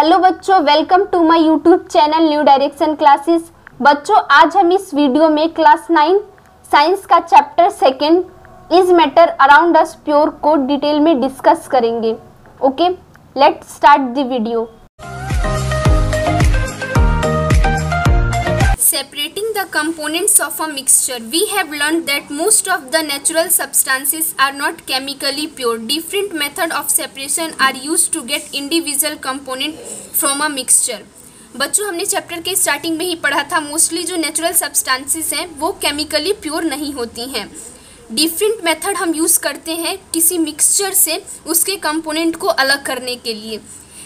Hello बच्चों, welcome to my YouTube channel new direction classes. बच्चों, आज हम इस वीडियो में क्लास 9 साइंस का chapter 2 is matter around us pure को डिटेल में डिस्कस करेंगे। Okay, let's start the video. Separating the components of a mixture, we have learned that most of the natural substances are not chemically pure. Different method of separation are used to get individual component from a mixture. बच्चों, हमने chapter के starting में ही पढ़ा था, mostly जो natural substances हैं वो chemically pure नहीं होती हैं। डिफरेंट मेथड हम यूज़ करते हैं किसी मिक्सचर से उसके कंपोनेंट को अलग करने के लिए।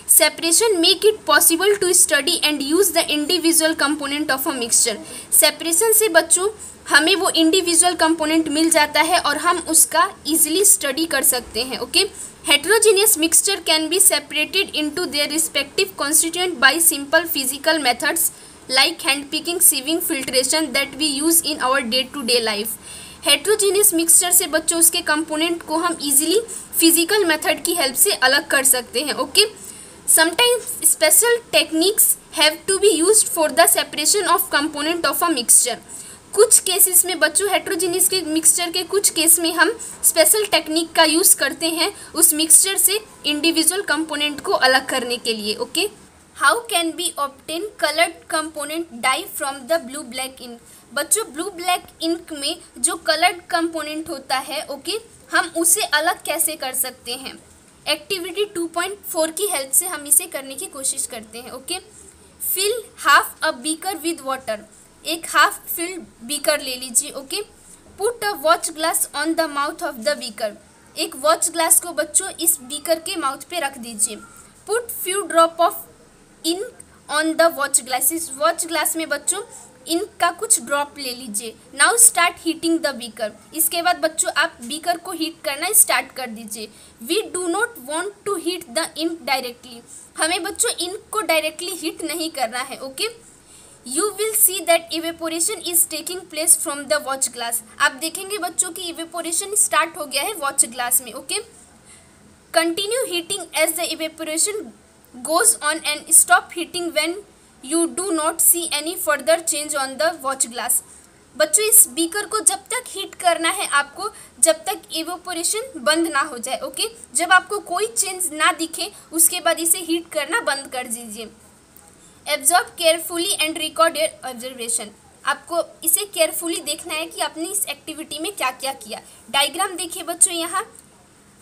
Separation make it possible to study and use the individual component of a mixture. Separation से बच्चों हमें वो इंडिविजुअल कंपोनेंट मिल जाता है और हम उसका इजीली स्टडी कर सकते हैं। Okay, heterogeneous mixture can be separated into their respective constituent by simple physical methods like hand picking, sieving, filtration that we use in our day to day life. Heterogeneous mixture से बच्चों उसके component को हम easily physical method की help से अलग कर सकते हैं। Okay, sometimes special techniques have to be used for the separation of component of a mixture। कुछ केसेस में बच्चों हेटेरोजेनियस के मिक्सचर के कुछ केस में हम स्पेशल टेक्निक का यूज़ करते हैं उस मिक्सचर से इंडिविजुअल कंपोनेंट को अलग करने के लिए। Okay, how can be obtain coloured component dye from the blue black ink. बच्चों, ब्लू ब्लैक इंक में जो कलर्ड कंपोनेंट होता है, ओके, हम उसे अलग कैसे कर सकते हैं। एक्टिविटी 2.4 की हेल्प से हम इसे करने की कोशिश करते हैं। Okay, fill half a beaker with water. एक हाफ फिल्ड बीकर ले लीजिए। Okay, put a watch glass on the mouth of the beaker. एक वॉच ग्लास को बच्चों इस बीकर के माउथ पे रख दीजिए। Put few drop of ink on the watch glass. इस वॉच ग्लास में बच्चों इंक का कुछ ड्रॉप ले लीजिए। Now start heating the beaker. इसके बाद बच्चों आप बीकर को हीट करना स्टार्ट कर दीजिए। We do not want to heat the ink directly. हमें बच्चों इंक को डायरेक्टली हीट नहीं करना है। Okay, you will see that evaporation is taking place from the watch glass. आप देखेंगे बच्चों की इवेपोरेशन स्टार्ट हो गया है वॉच ग्लास में। Okay, continue heating as the evaporation goes on and stop heating when you do not see any further change on the watch glass। बच्चों, इस बीकर को जब तक हीट करना है आपको जब तक इवेपोरेशन बंद ना हो जाए। ओके, जब आपको कोई चेंज ना दिखे उसके बाद इसे हीट करना बंद कर दीजिए। Absorb carefully and record your observation. आपको इसे केयरफुली देखना है कि आपने इस एक्टिविटी में क्या क्या किया। डायग्राम देखिए बच्चों, यहाँ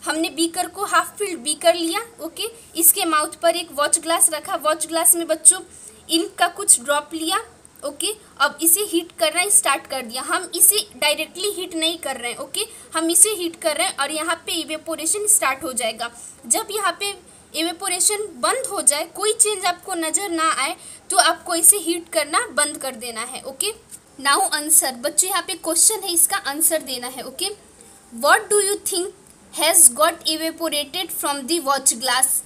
हमने बीकर को हाफ फिल्ड बीकर लिया। ओके, इसके माउथ पर एक वॉच ग्लास रखा। वॉच ग्लास में बच्चों इंक का कुछ ड्रॉप लिया। ओके, अब इसे हीट करना स्टार्ट कर दिया। हम इसे डायरेक्टली हीट नहीं कर रहे हैं। ओके, हम इसे हीट कर रहे हैं और यहाँ पे इवेपोरेशन स्टार्ट हो जाएगा। जब यहाँ पे इवेपोरेशन बंद हो जाए, कोई चेंज आपको नज़र ना आए, तो आपको इसे हीट करना बंद कर देना है। Okay, now answer. बच्चों, यहाँ पे क्वेश्चन है, इसका आंसर देना है। Okay, what do you think has got evaporated from the watch glass?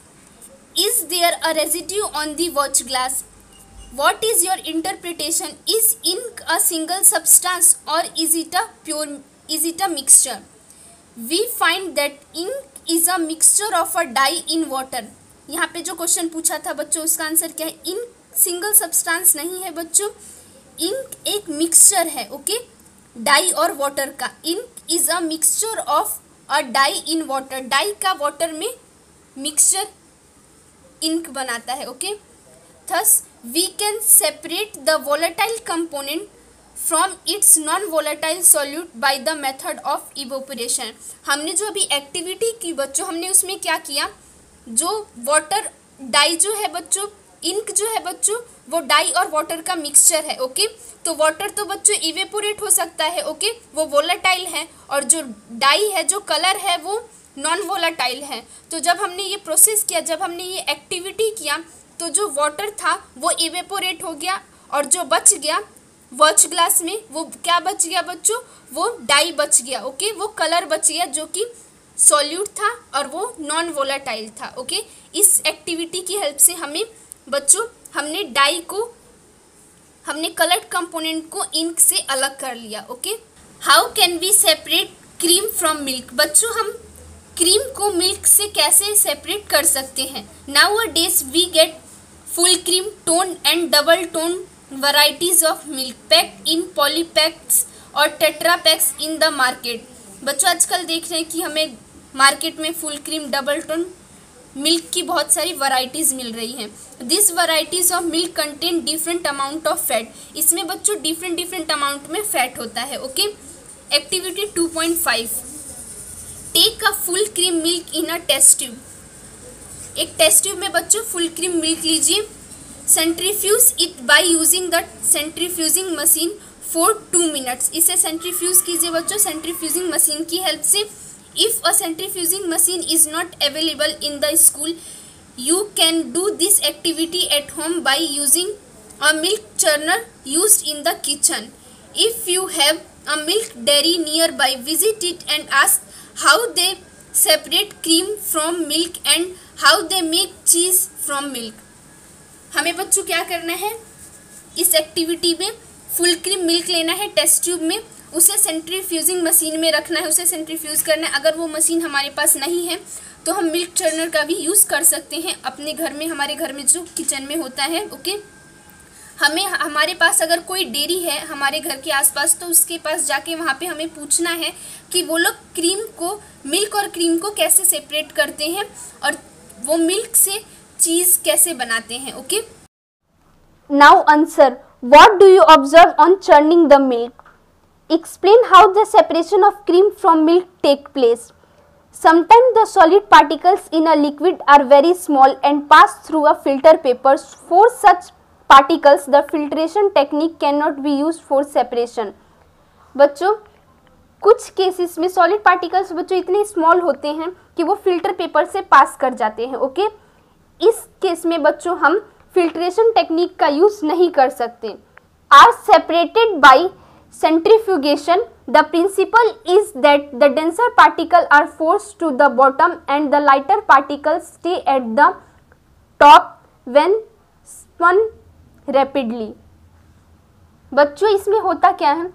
Is there a residue on the watch glass? What is your interpretation? Is ink a single substance or is it a mixture? We find that ink is a mixture of a dye in water। यहाँ पे जो question पूछा था बच्चों उसका answer क्या है? Ink single substance नहीं है बच्चों, इंक एक मिक्सचर है। ओके, डाई और वाटर का। Ink is a mixture of a dye in water. Dye का वाटर में मिक्सचर इंक बनाता है। Okay, thus we can separate the volatile component from its non-volatile solute by the method of evaporation। हमने जो अभी activity की बच्चों, हमने उसमें क्या किया, जो वाटर डाई जो है बच्चों, इंक जो है बच्चों, वो डाई और वाटर का मिक्सचर है। ओके, तो वाटर तो बच्चों इवेपोरेट हो सकता है। ओके, वो वोलेटाइल है, और जो डाई है, जो कलर है, वो नॉन वोलेटाइल है। तो जब हमने ये प्रोसेस किया, जब हमने ये एक्टिविटी किया, तो जो वाटर था वो इवेपोरेट हो गया और जो बच गया वॉच ग्लास में, वो क्या बच गया बच्चों? वो डाई बच गया। ओके, वो कलर बच गया जो कि सॉल्यूट था और वो नॉन वोलेटाइल था। ओके, इस एक्टिविटी की हेल्प से हमें बच्चों हमने डाई को, हमने कलर्ड कंपोनेंट को इंक से अलग कर लिया। Okay, how can we separate cream from milk? बच्चों, हम क्रीम को मिल्क से कैसे सेपरेट कर सकते हैं? Nowadays we get full cream, tone and double tone varieties of milk packed in polypacks और tetra packs in the market. बच्चों आजकल देख रहे हैं कि हमें मार्केट में full cream, double tone milk की बहुत सारी वैरायटीज़ मिल रही हैं। This varieties of milk contain different amount of fat. इसमें बच्चों डिफरेंट अमाउंट में फैट होता है। Okay, activity 2.5, take a full cream milk in a test tube. एक टेस्ट ट्यूब में बच्चों फुल क्रीम मिल्क लीजिए, centrifuge it by using the centrifuging machine for 2 minutes. इसे सेंट्रीफ्यूज कीजिए बच्चों सेंट्रीफ्यूजिंग मशीन की हेल्प से। If a centrifuging machine is not available in the school, you can do this activity at home by using a milk churner used in the kitchen. If you have a milk dairy nearby, visit it and ask how they separate cream from milk and how they make cheese from milk. हमें बच्चों क्या करना है इस activity में, full cream milk लेना है test tube में, उसे सेंट्रीफ्यूजिंग मशीन में रखना है, उसे सेंट्रीफ्यूज करना है। अगर वो मशीन हमारे पास नहीं है तो हम मिल्क चर्नर का भी यूज़ कर सकते हैं अपने घर में, हमारे घर में जो किचन में होता है। ओके, हमारे पास अगर कोई डेयरी है हमारे घर के आसपास तो उसके पास जाके वहाँ पे हमें पूछना है कि वो लोग क्रीम को, मिल्क और क्रीम को कैसे सेपरेट करते हैं और वो मिल्क से चीज़ कैसे बनाते हैं। Okay, now answer, what do you observe on churning the milk? Explain how the separation of cream from milk take place. Sometimes the solid particles in a liquid are very small and pass through a filter paper. For such particles, the filtration technique cannot be used for separation. बच्चों कुछ cases में solid particles बच्चों इतने small होते हैं कि वो filter paper से पास कर जाते हैं। ओके, इस केस में बच्चों हम फिल्ट्रेशन टेक्निक का यूज़ नहीं कर सकते। Are separated by centrifugation. The principle is that the denser particles are forced to the bottom and the lighter particles stay at the top when spun rapidly. बच्चों इसमें होता क्या है,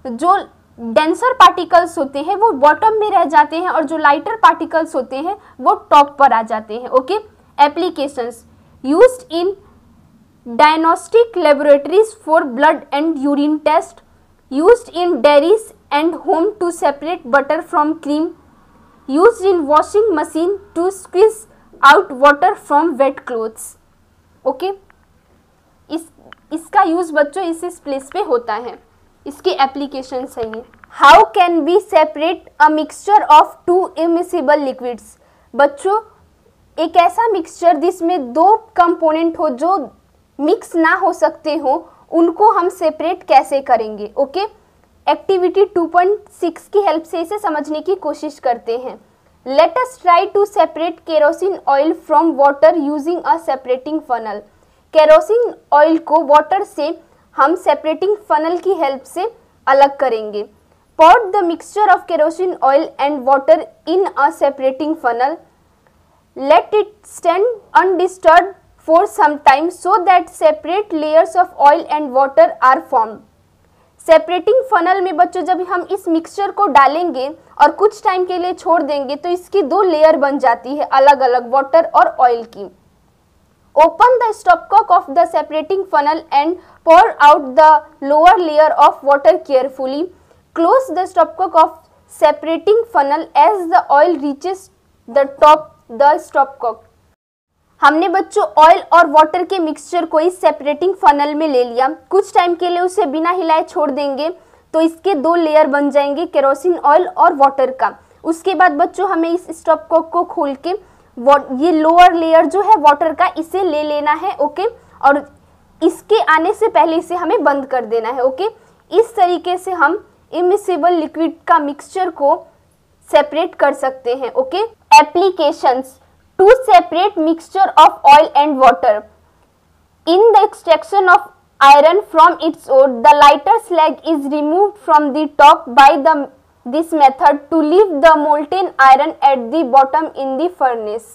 जो डेंसर पार्टिकल्स होते हैं वो बॉटम में रह जाते हैं और जो लाइटर पार्टिकल्स होते हैं वो टॉप पर आ जाते हैं। Okay, applications used in diagnostic laboratories for blood and urine test, used in dairies and home to separate butter from cream, used in washing machine to squeeze out water from wet clothes. Okay, इसका use बच्चों इस place पे होता है, इसके application है ये। How can we separate a mixture of 2 immiscible liquids? बच्चों एक ऐसा मिक्सचर जिसमें 2 कंपोनेंट हो जो मिक्स ना हो सकते हो, उनको हम सेपरेट कैसे करेंगे। ओके, एक्टिविटी 2.6 की हेल्प से इसे समझने की कोशिश करते हैं। Let us try to separate kerosene oil from water using a separating funnel. Kerosene oil को वाटर से हम सेपरेटिंग फनल की हेल्प से अलग करेंगे। Put the mixture of kerosene oil and water in a separating funnel, let it stand undisturbed for some time so that separate layers of oil and water are formed. Separating funnel में बच्चों जब हम इस mixture को डालेंगे और कुछ time के लिए छोड़ देंगे तो इसकी 2 लेयर बन जाती है अलग अलग वाटर और ऑयल की। Open the stopcock of the separating funnel and pour out the lower layer of water carefully. Close the stopcock of separating funnel as the oil reaches the top the stopcock. हमने बच्चों oil और water के mixture को इस separating funnel में ले लिया, कुछ टाइम के लिए उसे बिना हिलाए छोड़ देंगे तो इसके 2 लेयर बन जाएंगे केरोसिन ऑयल और वाटर का। उसके बाद बच्चों हमें इस स्टॉपकॉक को खोल के ये लोअर लेयर जो है वाटर का इसे ले लेना है। ओके, और इसके आने से पहले इसे हमें बंद कर देना है। ओके, इस तरीके से हम इमिसिबल लिक्विड का मिक्सचर को सेपरेट कर सकते हैं। Okay, applications to separate mixture of oil and water. In the extraction of iron from its ore, the lighter slag is removed from the top by this method to leave the molten iron at the bottom in the furnace.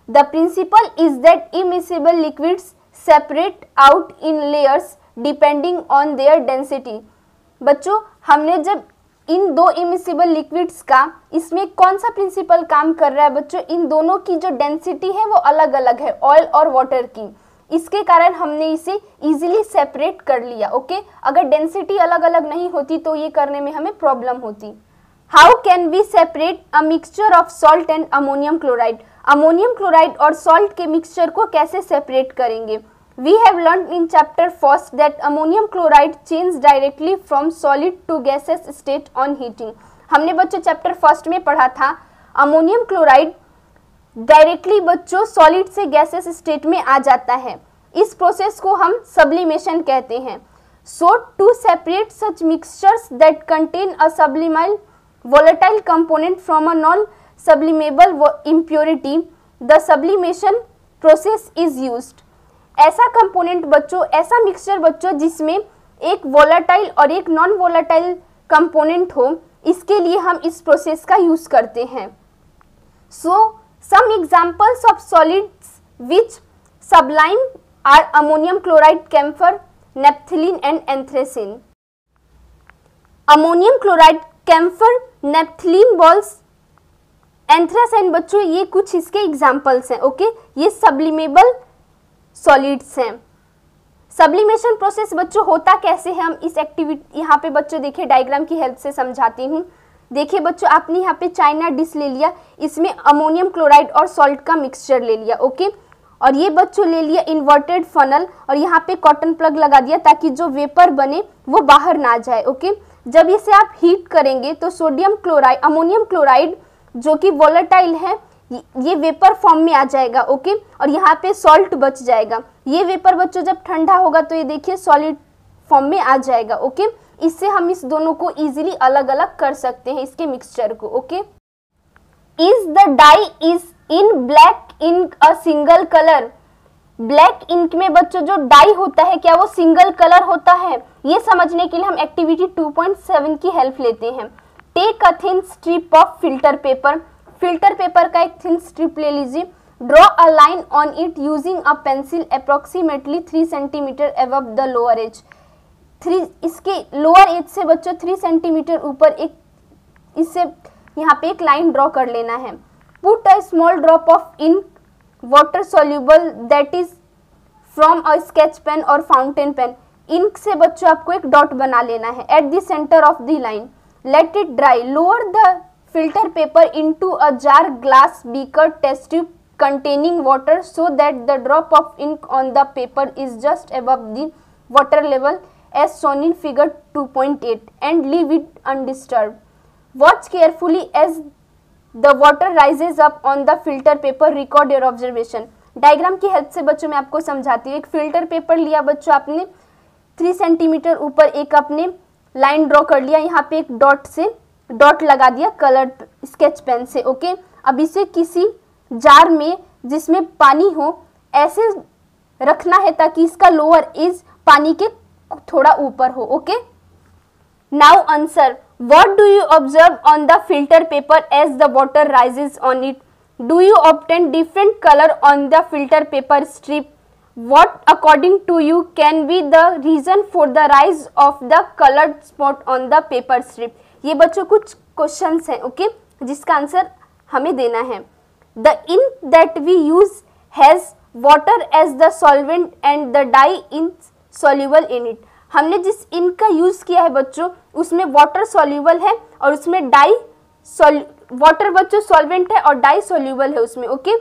The principle is that immiscible liquids separate out in layers depending on their density. बच्चों हमने जब इन 2 immiscible liquids का, इसमें कौन सा principal काम कर रहा है बच्चों, इन दोनों की जो डेंसिटी है वो अलग अलग है ऑयल और वाटर की। इसके कारण हमने इसे इजीली सेपरेट कर लिया। ओके, अगर डेंसिटी अलग अलग नहीं होती तो ये करने में हमें प्रॉब्लम होती। How can we separate a mixture of salt and ammonium chloride? Ammonium chloride और सॉल्ट के मिक्सचर को कैसे सेपरेट करेंगे? We have learn in chapter first that ammonium chloride change directly from solid to gases state on heating. हमने बच्चों chapter first में पढ़ा था अमोनियम क्लोराइड डायरेक्टली बच्चों सॉलिड से गैसेस स्टेट में आ जाता है। इस प्रोसेस को हम सब्लिमेशन कहते हैं। So to separate such mixtures that contain a sublimable volatile component from a non-sublimable impurity, the sublimation process is used। ऐसा कंपोनेंट बच्चों, ऐसा मिक्सचर बच्चों जिसमें एक वोलेटाइल और एक नॉन वोलेटाइल कंपोनेंट हो, इसके लिए हम इस प्रोसेस का यूज करते हैं। So some examples of solids which sublime are ammonium chloride, camphor, naphthalene and anthracene. Ammonium chloride, camphor, naphthalene balls, anthracene बच्चों ये कुछ इसके एग्जाम्पल्स हैं। ओके, ये सब्लिमेबल सॉलिड्स हैं। सब्लिमेशन प्रोसेस बच्चों होता कैसे है, हम इस एक्टिविटी यहाँ पे बच्चों देखिए डायग्राम की हेल्प से समझाती हूँ। देखिए बच्चों, आपने यहाँ पे चाइना डिश ले लिया, इसमें अमोनियम क्लोराइड और सॉल्ट का मिक्सचर ले लिया। ओके, और ये बच्चों ले लिया इन्वर्टेड फनल और यहाँ पे कॉटन प्लग लगा दिया ताकि जो वेपर बने वो बाहर ना जाए। ओके, जब इसे आप हीट करेंगे तो सोडियम क्लोराइड, अमोनियम क्लोराइड जो कि वोलेटाइल है, ये वेपर फॉर्म में आ जाएगा। ओके, और यहाँ पे सॉल्ट बच जाएगा। ये वेपर बच्चों जब ठंडा होगा तो ये देखिए सॉलिड फॉर्म में आ जाएगा। ओके, इससे हम इस दोनों को इजीली अलग अलग कर सकते हैं, इसके मिक्सचर को। Okay, is the dye is in black ink a single colour? Black ink में बच्चों जो डाई होता है क्या वो सिंगल कलर होता है? ये समझने के लिए हम एक्टिविटी 2.7 की हेल्प लेते हैं। Take a thin strip of filter paper. Filter paper का एक थिन स्ट्रिप ले लीजिए। Draw a line on it using a pencil approximately 3 centimetre above the lower edge. इसके लोअर एज से बच्चों 3 सेंटीमीटर ऊपर एक इससे यहाँ पे एक लाइन ड्रॉ कर लेना है। Put a small drop of ink water soluble that is from a sketch pen और फाउंटेन पेन। इंक से बच्चों आपको एक डॉट बना लेना है at the centre of the line. Let it dry. Lower the filter paper into a jar, glass, beaker, test tube containing water so that the drop of ink on the paper is just above the water level as shown in figure 2.8 and leave it undisturbed. Watch carefully as the water rises up on the filter paper. Record your observation. Diagram की help से बच्चों मैं आपको समझाती हूँ। एक filter paper लिया बच्चों आपने, 3 सेंटीमीटर ऊपर एक आपने लाइन ड्रॉ कर लिया, यहाँ पे एक डॉट लगा दिया कलर स्केच पेन से। ओके, अब इसे किसी जार में जिसमें पानी हो ऐसे रखना है ताकि इसका लोअर एज पानी के थोड़ा ऊपर हो। Okay, now answer, what do you observe on the filter paper as the water rises on it? Do you obtain different colour on the filter paper strip? What according to you can be the reason for the rise of the colored spot on the paper strip? ये बच्चों कुछ questions हैं। Okay, जिसका answer हमें देना है। The ink that we use has water as the solvent and the dye is soluble in it. हमने जिस इंक का यूज किया है बच्चों उसमें वाटर सॉल्यूबल है और उसमें डाई वाटर बच्चों सॉल्वेंट है और डाई सॉल्यूबल है उसमें। Okay,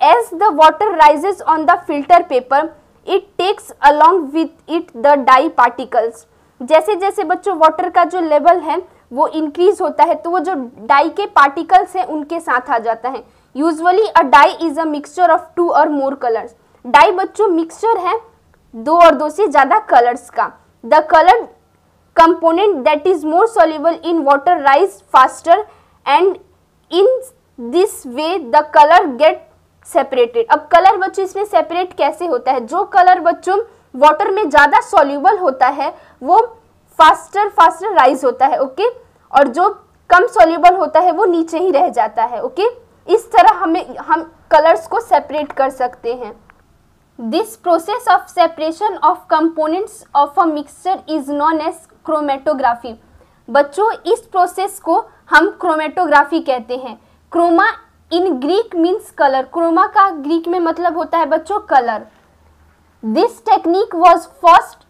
as the water rises on the filter paper it takes along with it the dye particles. जैसे जैसे बच्चों वाटर का जो लेवल है वो इंक्रीज होता है तो वो जो डाई के पार्टिकल्स हैं उनके साथ आ जाता है। Usually a dye is a mixture of 2 और मोर कलर्स। डाई बच्चों मिक्सचर है 2 और 2 से ज्यादा कलर्स का। The colour component that is more soluble in water rise faster and in this way the colour get separated. अब colour बच्चों इसमें सेपरेट कैसे होता है? जो कलर बच्चों वाटर में ज्यादा सॉल्युबल होता है वो फास्टर राइज होता है। ओके, और जो कम सॉल्युबल होता है वो नीचे ही रह जाता है। ओके, इस तरह हम कलर्स को सेपरेट कर सकते हैं। This process of separation of components of a mixture is known as chromatography. बच्चों इस प्रोसेस को हम क्रोमेटोग्राफी कहते हैं। Chroma in Greek means colour. Chroma का ग्रीक में मतलब होता है बच्चों colour. This technique was first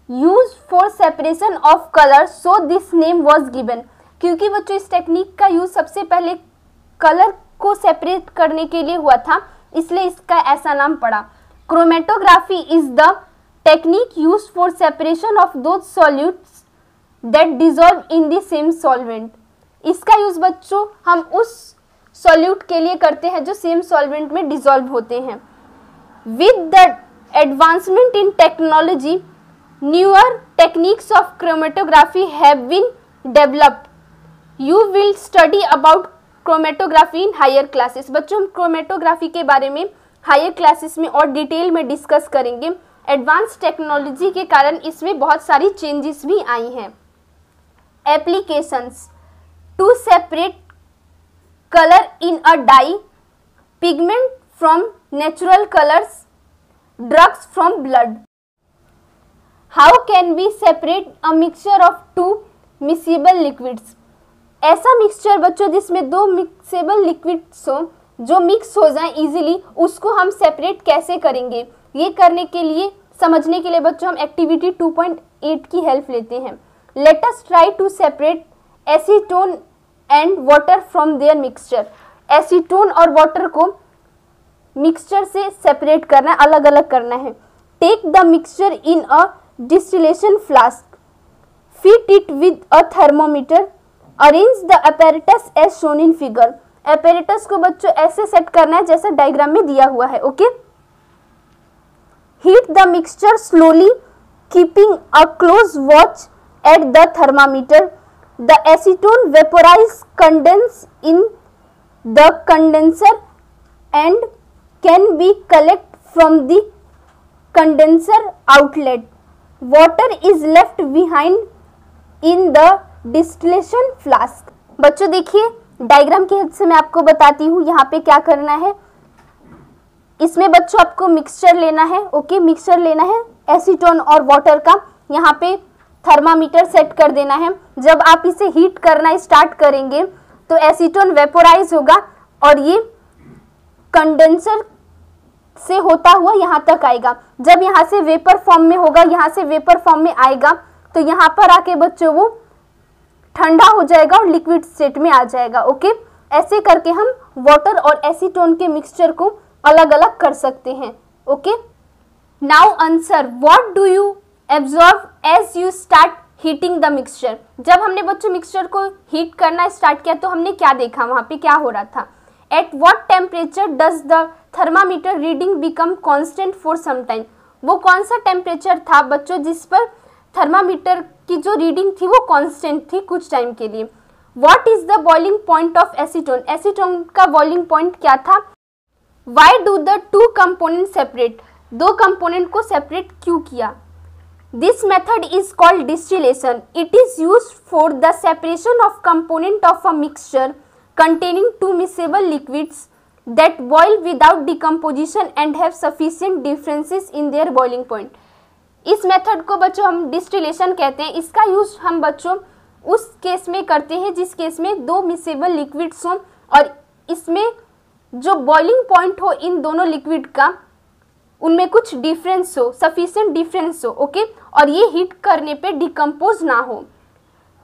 used for separation of color, so this name was given. क्योंकि बच्चों इस टेक्निक का यूज सबसे पहले कलर को सेपरेट करने के लिए हुआ था, इसलिए इसका ऐसा नाम पड़ा. Chromatography is the technique use for separation of those solutes that dissolve in the same solvent. इसका यूज बच्चों हम उस सॉल्यूट के लिए करते हैं जो सेम सॉल्वेंट में डिजॉल्व होते हैं. With the advancement in technology, newer techniques of chromatography have been developed. You will study about chromatography in higher classes. बच्चों हम chromatography के बारे में हायर क्लासेस में और डिटेल में डिस्कस करेंगे. एडवांस टेक्नोलॉजी के कारण इसमें बहुत सारी चेंजेस भी आई हैं. Applications: to separate colour in a dye, pigment from natural colours, drugs from blood. How can we separate a mixture of two miscible liquids? ऐसा मिक्सचर बच्चों जिसमें दो मिक्सेबल लिक्विड्स हो जो मिक्स हो जाएं इजीली, उसको हम सेपरेट कैसे करेंगे? ये करने के लिए, समझने के लिए बच्चों हम एक्टिविटी 2.8 की हेल्प लेते हैं. Let us try to separate acetone and water from their mixture. Acetone और वाटर को मिक्सचर से सेपरेट करना है, अलग अलग करना है. Take the mixture in a distillation flask, fit it with a thermometer, arrange the apparatus as shown in figure. apparatus को बच्चों ऐसे सेट करना है जैसा डायग्राम में दिया हुआ है. Okay. heat the mixture slowly, keeping a close watch at the thermometer. the acetone vaporize, condense in the condenser and can be collect from the condenser outlet. Water is left behind in the distillation flask. बच्चों देखिए diagram की help से मैं आपको बताती हूँ यहाँ पे क्या करना है. इसमें बच्चों आपको मिक्सचर लेना है. ओके, मिक्सचर लेना है एसीटोन और वाटर का. यहाँ पे थर्मामीटर सेट कर देना है. जब आप इसे हीट करना स्टार्ट करेंगे तो एसीटोन वेपोराइज होगा और ये कंडेंसर से होता हुआ यहाँ तक आएगा. जब यहाँ से वेपर फॉर्म में होगा, यहाँ से वेपर फॉर्म में आएगा तो यहाँ पर आके बच्चों वो ठंडा हो जाएगा और लिक्विड स्टेट में आ जाएगा. ओके, ऐसे करके हम वाटर और एसीटोन के मिक्सचर को अलग अलग कर सकते हैं. Okay. Now answer, what do you observe as you start heating the mixture. जब हमने बच्चों मिक्सचर को हीट करना स्टार्ट किया तो हमने क्या देखा, वहाँ पे क्या हो रहा था. At what temperature does the thermometer reading become constant for some time? वो कौन सा टेम्परेचर था बच्चों जिस पर थर्मामीटर की जो रीडिंग थी वो कांस्टेंट थी कुछ टाइम के लिए. What is the boiling point of acetone? Acetone का बॉइलिंग पॉइंट क्या था? Why do the two components separate? दो कंपोनेंट को सेपरेट क्यों किया? This method is called distillation. It is used for the separation of component of a mixture containing two miscible liquids that boil without decomposition and have sufficient differences in their boiling point. इस method को बच्चों हम distillation कहते हैं. इसका use हम बच्चों उस केस में करते हैं जिस केस में दो मिसेबल लिक्विड्स हों और इसमें जो बॉइलिंग पॉइंट हो इन दोनों लिक्विड का उनमें कुछ डिफरेंस हो, सफिशिएंट डिफरेंस हो. ओके, और ये हीट करने पे डिकम्पोज ना हो.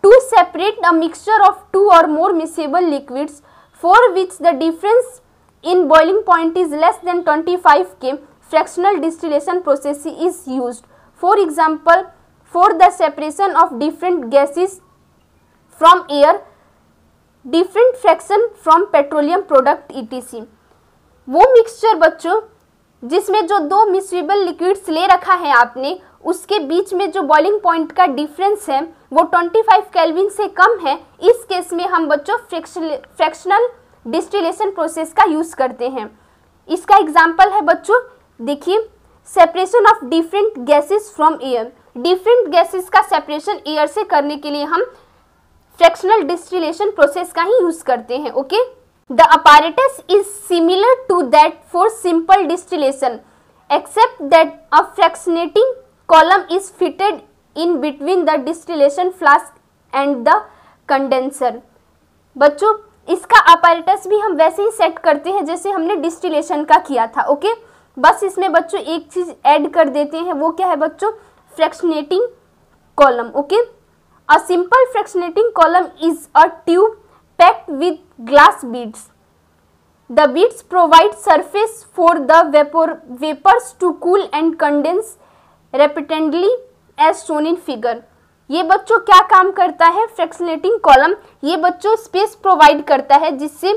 To separate a mixture of two or more miscible liquids for which the difference in boiling point is less than 25 K, fractional distillation process is used. For example, for the separation of different gases from air, different fraction from petroleum product etc. वो mixture बच्चों जिसमें जो दो mixable liquids ले रखा है आपने, उसके बीच में जो बॉइलिंग पॉइंट का डिफरेंस है वो 25 केल्विन से कम है. इस केस में हम बच्चों फ्रैक्शनल डिस्टिलेशन प्रोसेस का यूज़ करते हैं. इसका एग्जांपल है बच्चों, देखिए, separation of different gases from air. Different gases का सेपरेशन एयर से करने के लिए हम फ्रैक्शनल डिस्टिलेशन प्रोसेस का ही यूज़ करते हैं. Okay. The apparatus is similar to that for simple distillation, except that a fractionating column is fitted in between the distillation flask and the condenser. बच्चों इसका apparatus भी हम वैसे ही सेट करते हैं जैसे हमने डिस्टिलेशन का किया था. ओके, बस इसमें बच्चों एक चीज ऐड कर देते हैं, वो क्या है बच्चों, fractionating column. Okay, a simple fractionating column is a tube packed with glass beads. The beads provide surface for the vapors to cool and condense rapidly as shown in figure। ये बच्चों क्या काम करता है, फ्रैक्शनेटिंग कॉलम ये बच्चों space provide करता है जिससे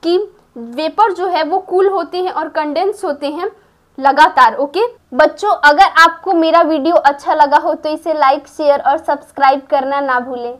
कि वेपर जो है वो कूल होते हैं और कंडेंस होते हैं लगातार। ओके बच्चों, अगर आपको मेरा वीडियो अच्छा लगा हो तो इसे लाइक, शेयर और सब्सक्राइब करना ना भूलें।